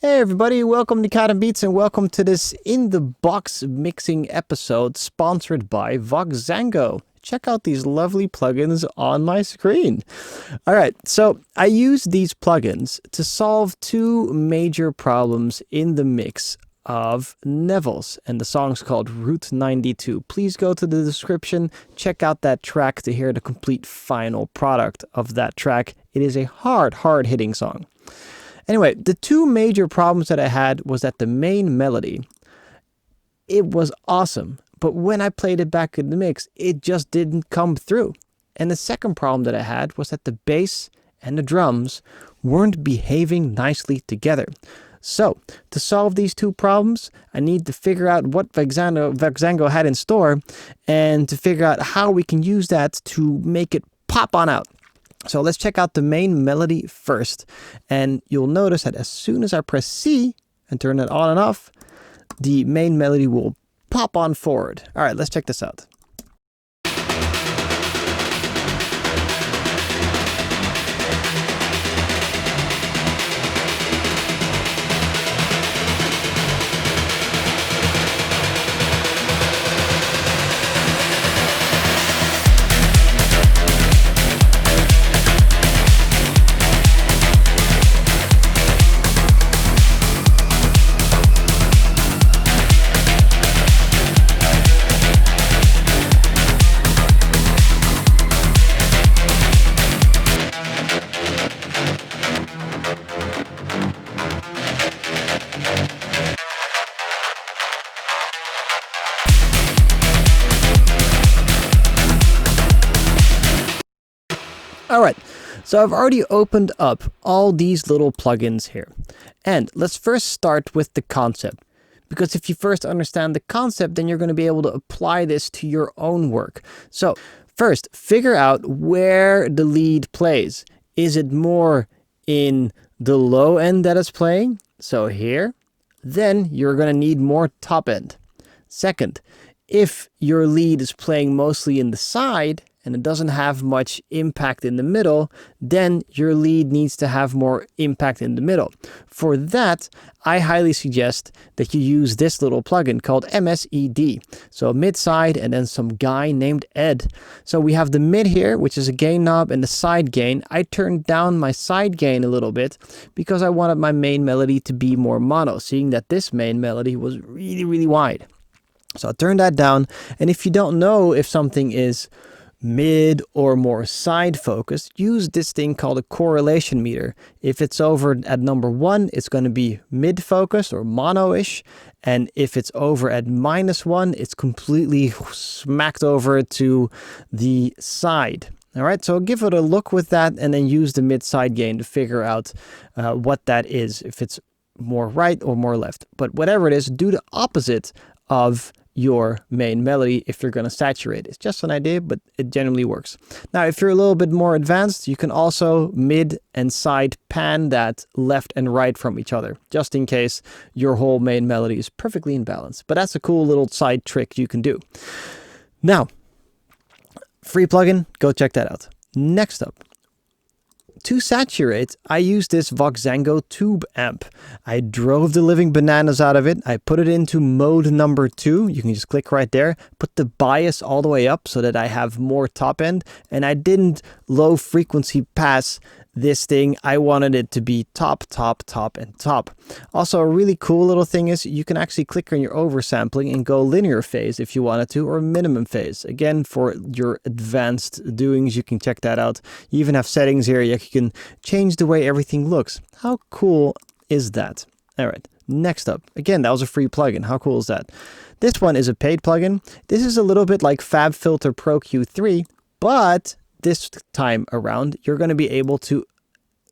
Hey everybody, welcome to catandbeats and welcome to this In the Box mixing episode sponsored by Voxengo. Check out these lovely plugins on my screen. Alright, so I use these plugins to solve two major problems in the mix of Nevels, and the song's called Route 92. Please go to the description, check out that track to hear the complete final product of that track. It is a hard-hitting song. Anyway, the two major problems that I had was that the main melody, it was awesome, but when I played it back in the mix, it just didn't come through. And the second problem that I had was that the bass and the drums weren't behaving nicely together. So, to solve these two problems, I need to figure out what Voxengo had in store and to figure out how we can use that to make it pop on out. So let's check out the main melody first. And you'll notice that as soon as I press C and turn it on and off, the main melody will pop on forward. All right, let's check this out. Alright, so I've already opened up all these little plugins here. And let's first start with the concept. Because if you first understand the concept, then you're going to be able to apply this to your own work. So first, figure out where the lead plays. Is it more in the low end that it's playing? So here, then you're going to need more top end. Second, if your lead is playing mostly in the side, and it doesn't have much impact in the middle, then your lead needs to have more impact in the middle. For that, I highly suggest that you use this little plugin called MSED. So mid-side and then some guy named Ed. So we have the mid here, which is a gain knob, and the side gain. I turned down my side gain a little bit because I wanted my main melody to be more mono, seeing that this main melody was really wide. So I'll turn that down, and if you don't know if something is mid or more side focused, use this thing called a correlation meter. If it's over at number 1, it's going to be mid focused or mono-ish, and if it's over at -1, it's completely smacked over to the side. All right, so give it a look with that and then use the mid side gain to figure out what that is, if it's more right or more left. But whatever it is, do the opposite of your main melody if you're going to saturate. It's just an idea, but it generally works. Now, if you're a little bit more advanced, you can also mid and side pan that left and right from each other, just in case your whole main melody is perfectly in balance. But that's a cool little side trick you can do. Now, free plugin, go check that out. Next up, to saturate, I use this Voxengo tube amp. I drove the living bananas out of it. I put it into mode number 2. You can just click right there. Put the bias all the way up so that I have more top end. And I didn't low frequency pass this thing. I wanted it to be top, and top. Also, a really cool little thing is you can actually click on your oversampling and go linear phase if you wanted to, or minimum phase. Again, for your advanced doings, you can check that out. You even have settings here. You can change the way everything looks. How cool is that? All right, next up. Again, that was a free plugin. How cool is that? This one is a paid plugin. This is a little bit like FabFilter Pro Q3, but this time around, you're going to be able to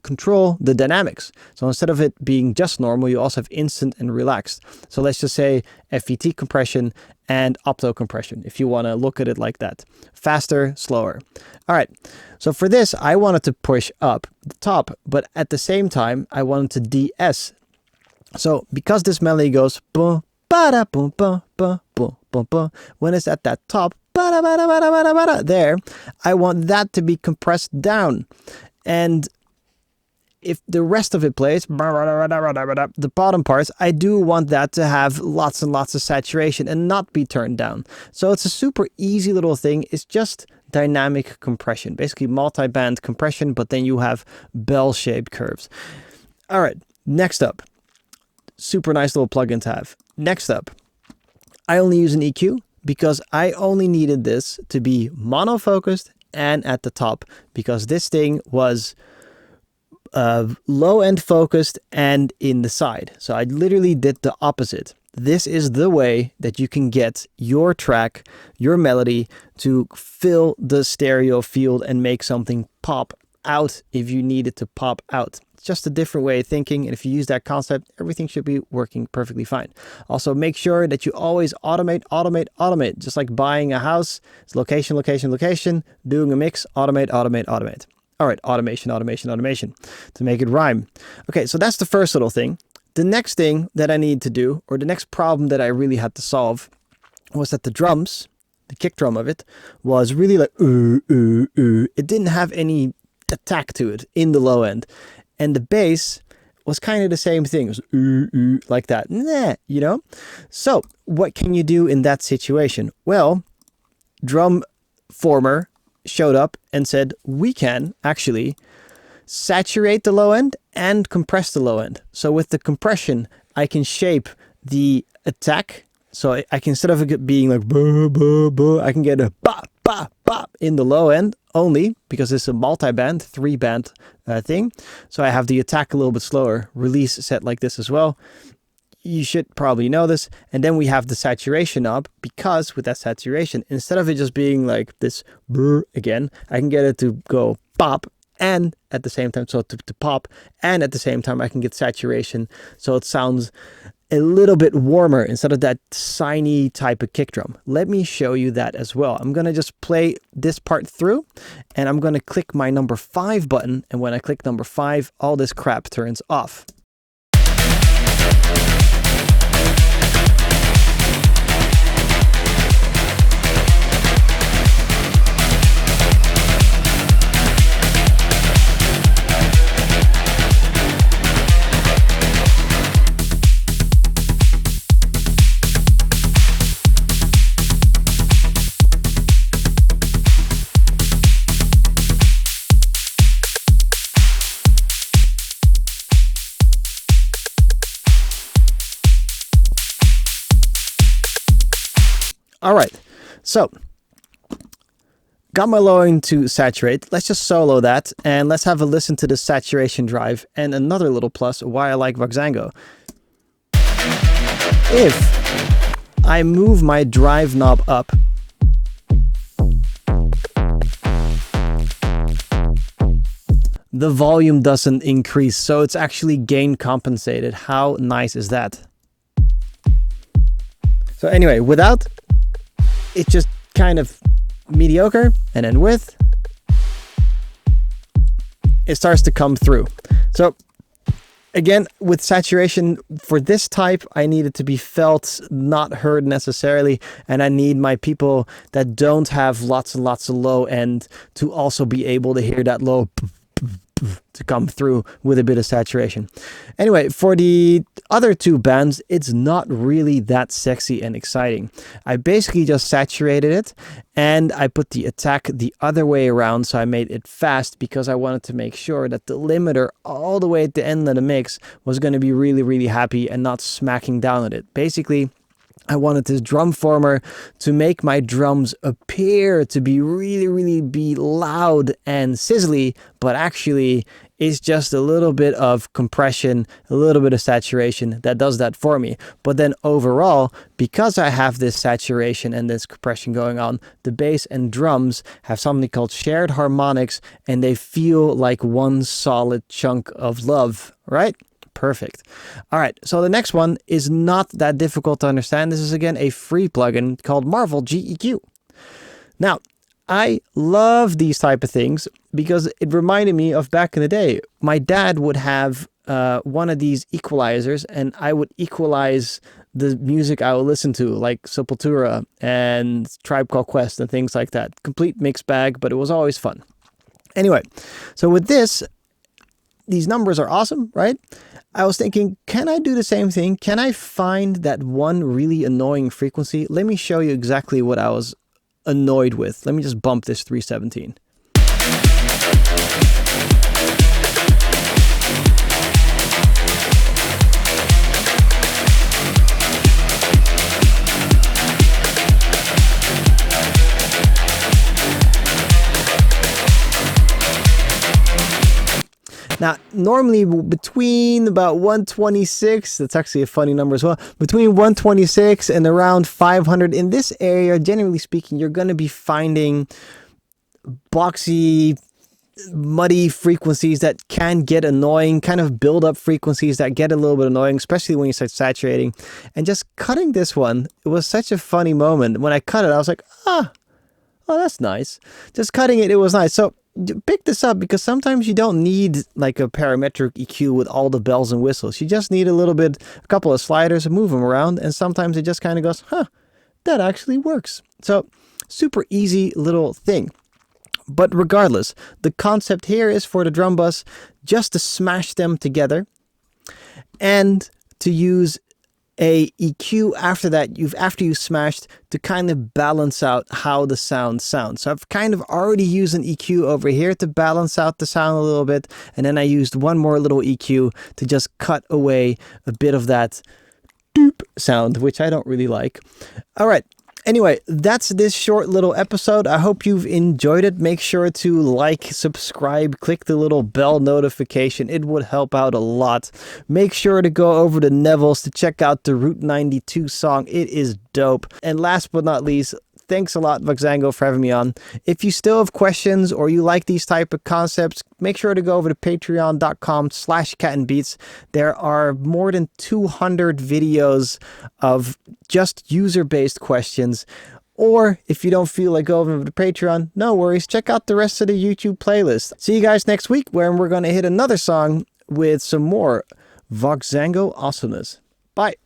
control the dynamics. So instead of it being just normal, you also have instant and relaxed. So let's just say FET compression and opto compression, if you want to look at it like that. Faster, slower. All right. So for this, I wanted to push up the top, but at the same time, I wanted to DS. So because this melody goes boom, ba-da, boom, ba, ba, boom, boom, boom, when it's at that top, there, I want that to be compressed down. And if the rest of it plays, the bottom parts, I do want that to have lots and lots of saturation and not be turned down. So it's a super easy little thing. It's just dynamic compression, basically multi-band compression, but then you have bell-shaped curves. All right, next up, super nice little plugin to have. Next up, I only use an EQ because I only needed this to be mono-focused and at the top, because this thing was low end focused and in the side. So I literally did the opposite. This is the way that you can get your track, your melody to fill the stereo field and make something pop out if you need it to pop out. It's just a different way of thinking. And if you use that concept, everything should be working perfectly fine. Also, make sure that you always automate. Just like buying a house, it's location, location, location, doing a mix, automate. All right, automation to make it rhyme. Okay, so that's the first little thing. The next thing that I needed to do, or the next problem that I really had to solve, was that the drums, the kick drum of it, was really like It didn't have any attack to it in the low end. And the bass was kind of the same thing. It was like that, you know? So what can you do in that situation? Well, Drum Former showed up and said, we can actually saturate the low end and compress the low end. So with the compression, I can shape the attack. So I can, instead of it being like buh, buh, buh, I can get a bop, bop, bop in the low end only, because it's a multi-band, 3-band thing. So I have the attack a little bit slower, release set like this as well. You should probably know this. And then we have the saturation knob, because with that saturation, instead of it just being like this brr again, I can get it to go pop and at the same time, so to pop, and at the same time I can get saturation, so it sounds a little bit warmer instead of that siny type of kick drum. Let me show you that as well. I'm going to just play this part through, and I'm going to click my number 5 button, and when I click number 5, all this crap turns off. All right, so got my low end to saturate. Let's just solo that, and let's have a listen to the saturation drive. And another little plus why I like Voxengo. If I move my drive knob up, the volume doesn't increase, so it's actually gain compensated. How nice is that? So anyway, without, it's just kind of mediocre, and then with, it starts to come through. So again, with saturation for this type, I need it to be felt, not heard necessarily, and I need my people that don't have lots and lots of low end to also be able to hear that low to come through with a bit of saturation. Anyway, for the other 2 bands, it's not really that sexy and exciting. I basically just saturated it, and I put the attack the other way around, so I made it fast because I wanted to make sure that the limiter all the way at the end of the mix was going to be really, really happy and not smacking down at it. Basically, I wanted this drum former to make my drums appear to be really be loud and sizzly, but actually it's just a little bit of compression, a little bit of saturation that does that for me. But then overall, because I have this saturation and this compression going on, the bass and drums have something called shared harmonics, and they feel like one solid chunk of love, right? Perfect. All right, so the next one is not that difficult to understand. This is again a free plugin called Marvel GEQ. Now, I love these type of things because it reminded me of back in the day. My dad would have one of these equalizers, and I would equalize the music I would listen to, like Sepultura and Tribe Called Quest and things like that. Complete mixed bag, but it was always fun. Anyway, so with this, these numbers are awesome, right? I was thinking, can I do the same thing? Can I find that one really annoying frequency? Let me show you exactly what I was annoyed with. Let me just bump this 317. Now, normally between about 126, that's actually a funny number as well, between 126 and around 500 in this area, generally speaking, you're going to be finding boxy, muddy frequencies that can get annoying, kind of build up frequencies that get a little bit annoying, especially when you start saturating. And just cutting this one, it was such a funny moment. When I cut it, I was like, oh, that's nice. Just cutting it, it was nice. So pick this up because sometimes you don't need like a parametric EQ with all the bells and whistles. You just need a couple of sliders and move them around. And sometimes it just kind of goes, that actually works. So super easy little thing. But regardless, the concept here is for the drum bus just to smash them together and to use a EQ after you smashed to kind of balance out how the sound sounds. So I've kind of already used an EQ over here to balance out the sound a little bit, and then I used one more little EQ to just cut away a bit of that doop sound, which I don't really like. All right. Anyway, that's this short little episode. I hope you've enjoyed it. Make sure to like, subscribe, click the little bell notification. It would help out a lot. Make sure to go over to Nevels to check out the Route 92 song. It is dope. And last but not least, thanks a lot, Voxengo, for having me on. If you still have questions or you like these type of concepts, make sure to go over to patreon.com/catandbeats. There are more than 200 videos of just user-based questions. Or if you don't feel like going over to Patreon, no worries. Check out the rest of the YouTube playlist. See you guys next week where we're going to hit another song with some more Voxengo awesomeness. Bye.